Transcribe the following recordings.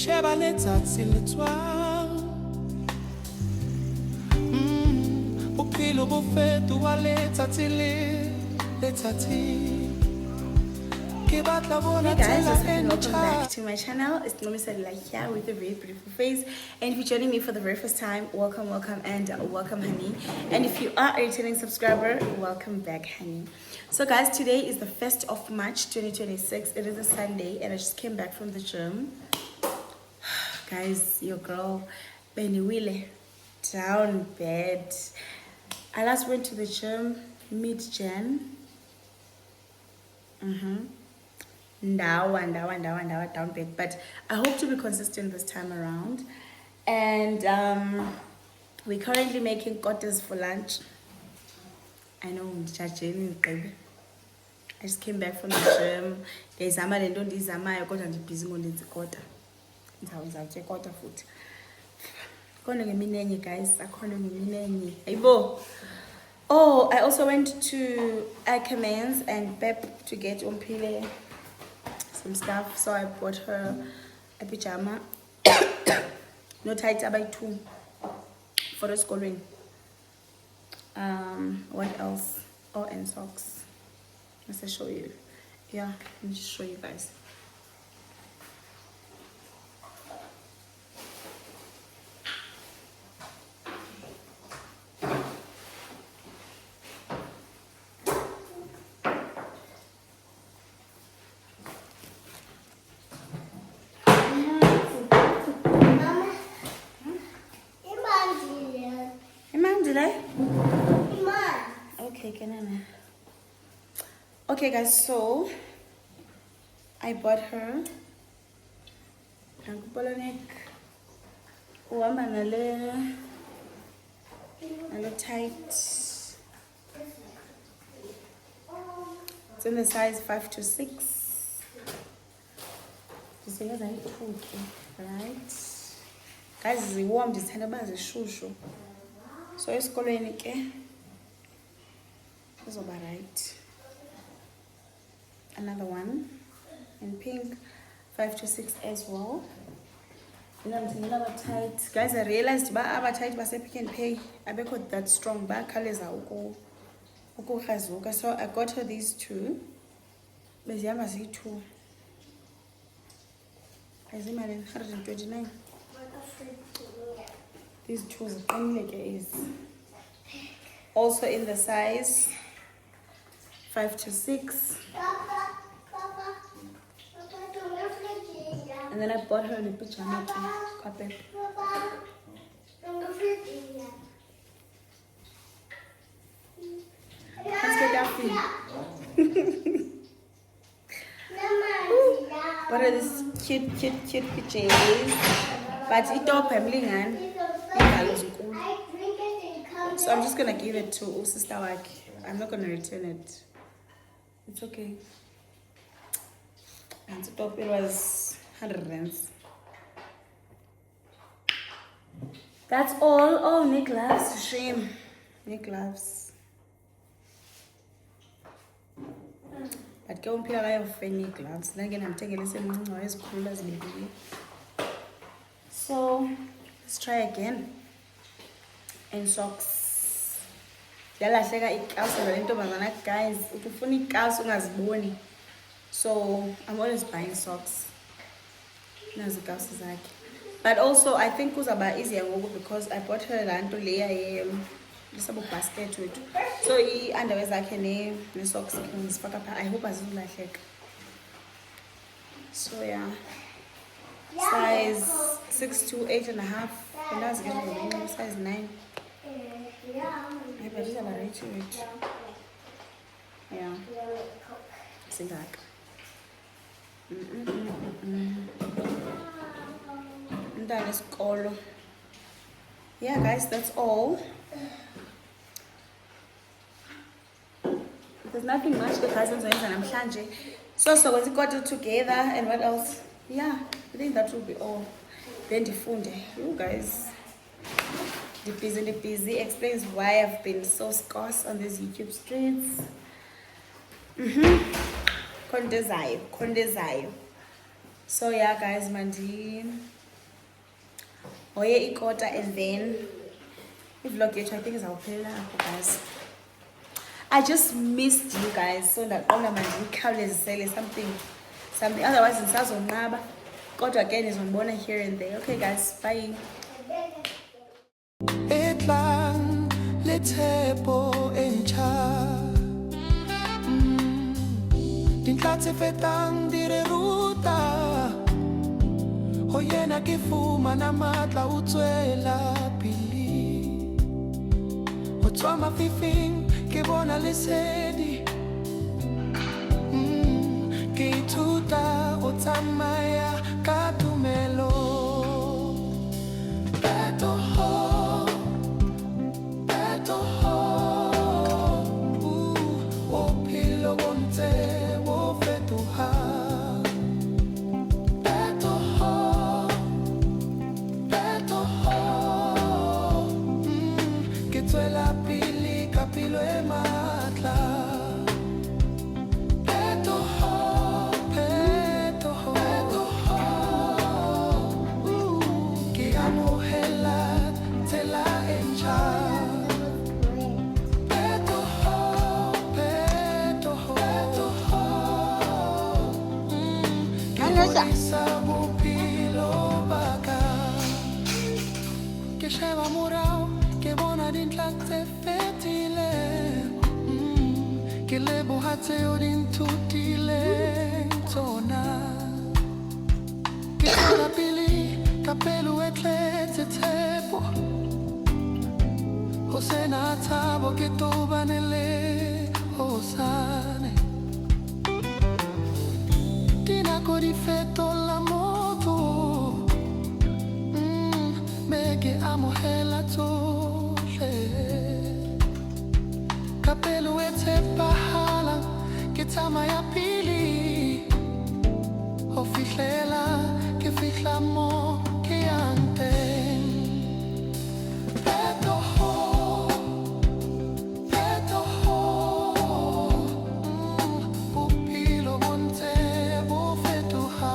sheba letsatsi le tswang bophelo bo fetoha letsatsi le letsatsi. Hey guys, welcome back to my channel. It's Nomi Sadila here with a very beautiful face. And if you're joining me for the very first time, welcome, and welcome, honey. And if you are a returning subscriber, welcome back, honey. So guys, today is the 1st of March 2026. It is a Sunday and I just came back from the gym. Guys, your girl Benny Wheeler down bad. I last went to the gym mid-Jan. Down bad, but I hope to be consistent this time around. And we're currently making kotas for lunch. I know I just came back from the gym. There's a man don't I got on the busy morning to kota. I was out to kota food. Guys, I oh, I also went to Ackermans and Pep to get Ompile some stuff, so I bought her a pajama. No tight by 2 for the schooling. What else? Oh, and socks. Let's show you. Yeah, let me just show you guys. Okay guys, so I bought her a tight. It's in the size 5 to 6. Right? Guys, it's warm, it's shushu. So it's calling it's all right. Another one in pink, 5 to 6 as well. And I'm taking another tight. Guys, I realized our tight was Pick and Pay. I got that strong back colors are so I got her these two. But yeah, I two. I see my 129. These two is also in the size 5 to 6. And then I bought her in a pajama carpet. Let's get that food. What are these cute pictures? But it's all pembling. So I'm just gonna give it to Sister Wak. I'm not gonna return it. It's okay. And the top it was 100 rands. That's all. Oh, Nick loves shame. Nick loves. But go and play a of Nick gloves. Then again, I'm taking a listen. As cool as baby. So let's try again. And socks. Guys, so I'm always buying socks. But also I think it's about easier because I bought her a layer basket with. So he underwears like her name the socks. I hope I don't like. So yeah. Size 6 to 8.5. And that's getting size 9. But it's about right to it. Yeah. See that. And that is all. Yeah, guys, that's all. There's nothing much because I'm Shanje. So when we got it together and what else? Yeah, I think that will be all. Then the phone, you guys. The busy explains why I've been so scarce on these YouTube streets. Kondezayo. So yeah guys, mandi oye ikota, and then vlog yethu I think izawuphelela apho guys. I just missed you guys, so ndaqonda manje ndikhawulezisele something, otherwise ndisazonqaba, kodwa ke nizondibona here and there. Okay guys, bye. Etlang le tshepo e ntjha, dintlha tse fetang di re ruta, ho yena ke fumana matla o tswela pele, ho tswa mafifing ke bona lesedi, ke ithuta o tsamaya ka tumelo. Sheva moral ke bona dintlha tse fetile, ke leboha tseo di nthutile tsona, ke tswela pele ka pelo e tletse tshepo, ho sena tshabo ke tobane le hosane, dinako di fetola motho, ke amohela tsohle, ka pelo e tshepahala ke tsamaya pele, ho fihlela ke fihla mo ke yang teng. Bophelo bo ntse bo fetoha,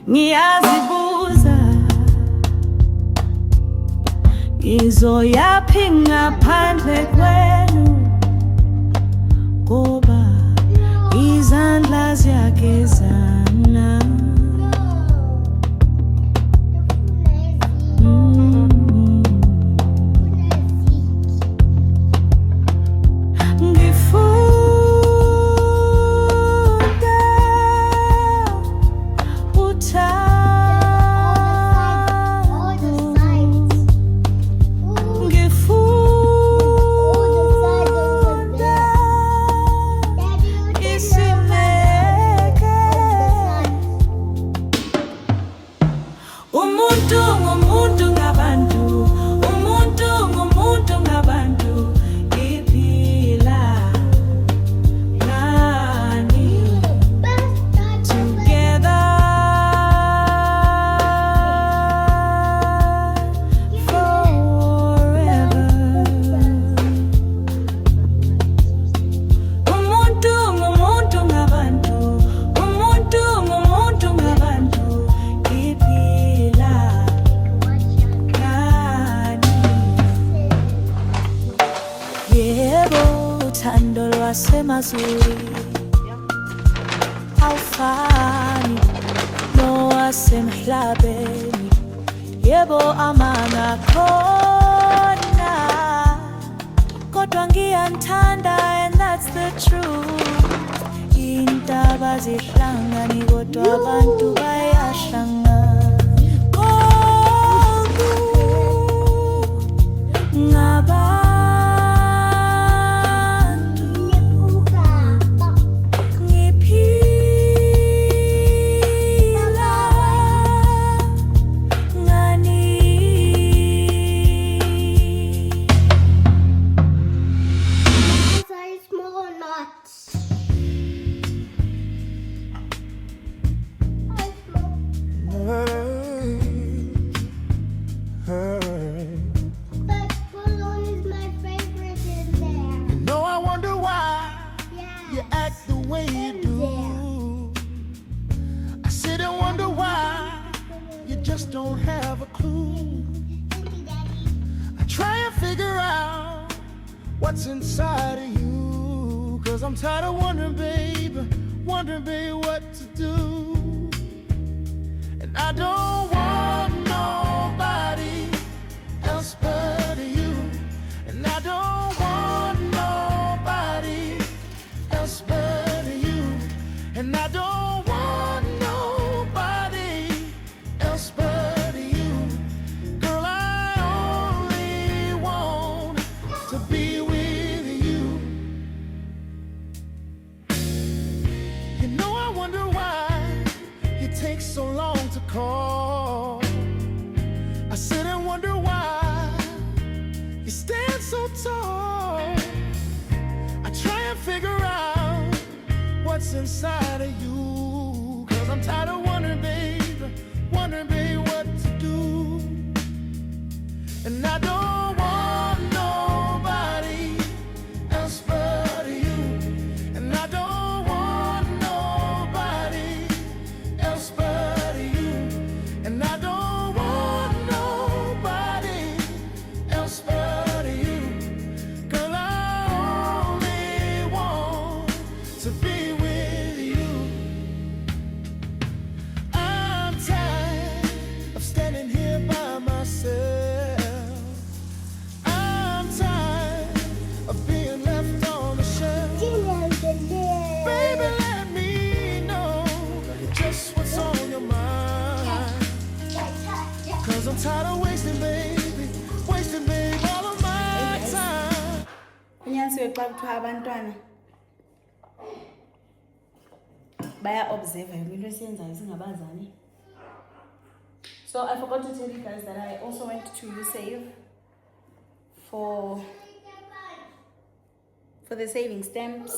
Ngiyazibuza ngizoyaphi ngaphandle kwenu, ngoba izandla ziyagezana. wasemazuri awufani nowasemhlabeni. Yebo amanga khona, kodwa ngiyamthanda and that's the truth. Intaba zihlangani kodwa abantu bayahlangana. Don't have a clue. I try and figure out what's inside of you, 'cause I'm tired of wondering, baby, what to do. And I don't want nobody else but you. And I don't want nobody else but you. And I don't want nobody else but so long to call. I sit and wonder why you stand so tall. I try and figure out what's inside of you, 'cause I'm tired of wondering, babe, what to do. And I don't want nobody else but you. And I don't want nobody else but I'm tired of wasting, baby, all of my time. Kunyanisiwe xa kuthiwa abantwana baya-observe yonke into esiyenzayo singabazali. So I forgot to tell you guys that I also went to USave for the saving stamps.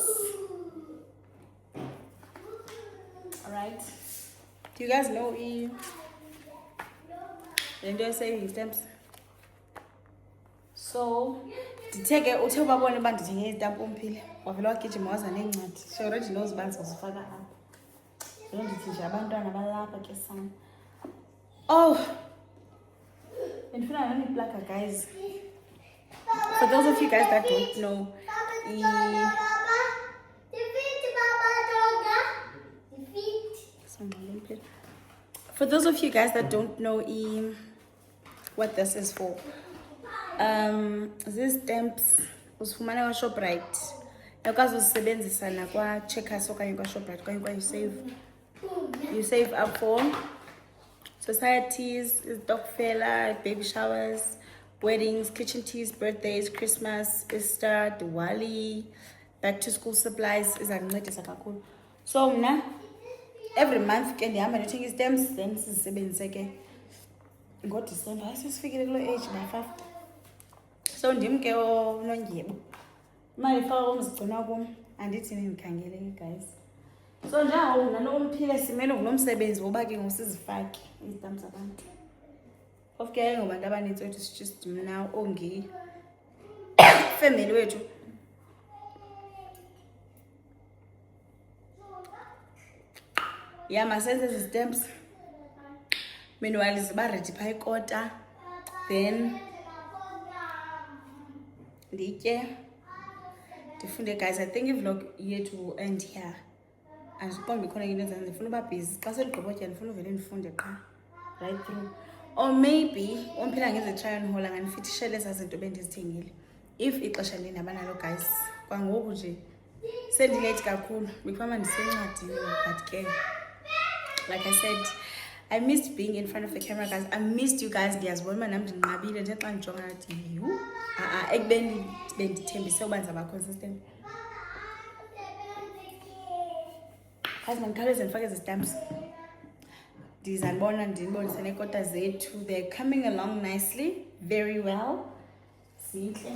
Alright. Do you guys know the saving stamps? So nditheke uthe babone uba ndithenge izitampu umphile wavele wagijima waza neencwadi. She already knows uba ndizozifaka apha. Yho ndithi nje abantwana balapha ke sam. Oh, ndifuna noniplaka guys. For those of you guys that don't know, for those of you guys that don't know what this is for, these stamps usifumana kwa Shoprite. Yakwazi usisebenzisa na kwa Checkers okanye kwa Shoprite okanye kwa you save up for societies, Stokfela, baby showers, weddings, kitchen teas, birthdays, Christmas, Easter, Diwali, back to school supplies. Izakuncedisa kakhulu. So mna every month ke ndihamba ndithenga i-stamps, then sizisebenzise ke ngoDisemba. Ayisisifikile kulo age by 5. So ndim ke unondyebo. Imali ifaka umzigcina kum, andithi nindikhangele guys. So njengoba nanokumphile simele ngunomsebenzi woba ke ngosizifake izitampu zabantu. Of ke ngobantu abaninzi wethu it's just now ongi family wethu. Yeah, masenze ezi stamps. Meanwhile ziba ready pha ikota. Then nditye. ndifunde guys. I think ivlog yethu will end here. Andiqondi khona into ezenza ndifuna uba busy xa seligqibotya ndifuna uvele ndifunde qha right through, or maybe umphela ngenze try and hold angandifithishele eza zinto bendizithengile if ixesha ndinaba nalo guys. Kwangoku nje sendilate kakhulu before ndisencwadini, but ke like I said, I missed being in front of the camera guys. I missed you guys. Ndiyazibona uba nam ndinqabile nje xa ndijonga nathi you ekubeni bendithembise uba ndizaba consistent. Guys, mandikhawuleze ndifake ezi stamps. Ndizabona ndibonise neekota zethu. They're coming along nicely, very well. Zintle.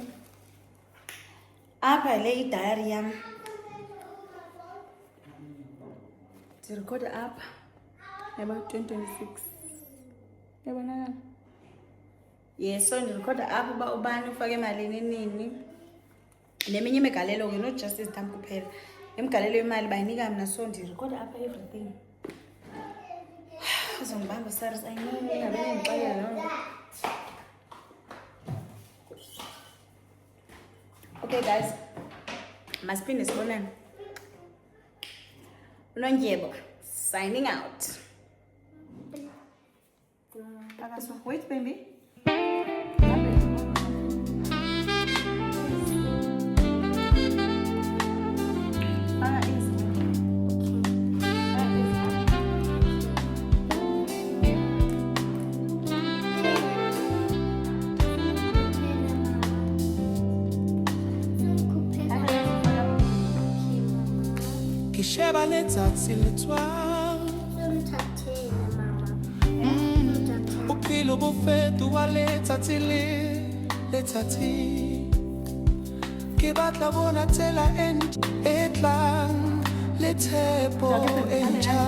Apha le idayari yam ndirekhoda apha yaba 2026 yabonakala. Yes, so ndirekhoda apha uba ubani ufake emalini nini neminye imigalelo ke, not just izitampu kuphela, imigalelo yemali bayinika mna, so ndirekhoda apha everything. Uzongibamba SARS, I know ingabene ndixelela loo nto. Okay guys, masiphinde sibonane. Unondyebo signing out. Wait baby. Sheba letsatsi letswang bophelo bo fetoha letsatsi le letsatsi. Ke batla bona tsela e tlang le tshepo e ntjha.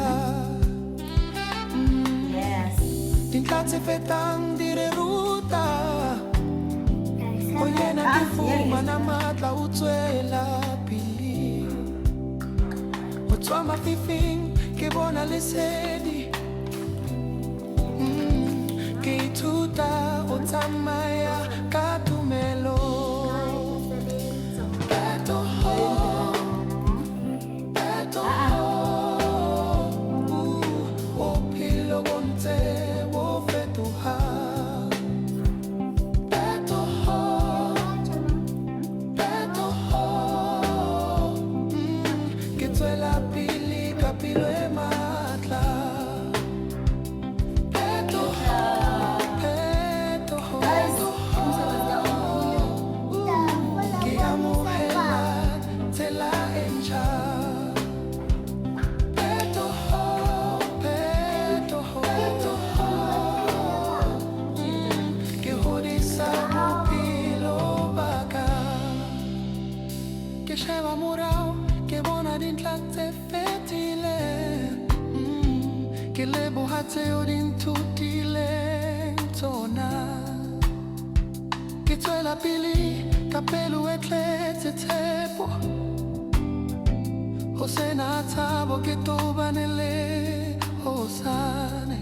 Dintlha tse fetang di re ruta ho yena ke fumana matla o tswela pele. Tswa mafifing ke bona lesedi, ke ithuta o tsamaya ka tumelo. Bophelo bo ntse bo fetoha. Sheba morao ke bona dintlha tse fetile, ke leboha tseo di nthutile tsona. Ke tswela pele ka pelo e tletse tshepo, ho sena tshabo ke tobane le hosane.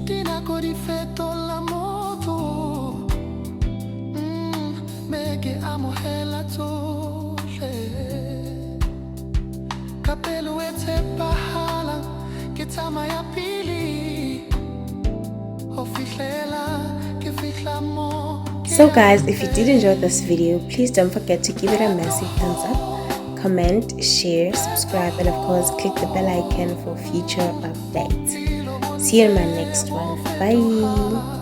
Dinako di fetola motho, ke amohela tsohle. Ka pelo e tshepahala ke tsamaya pele ho fihlela ke fihla mo. So guys, if you did enjoy this video, please don't forget to give it a massive thumbs up, comment, share, subscribe, and of course click the bell icon for future updates. See you in my next one. Bye.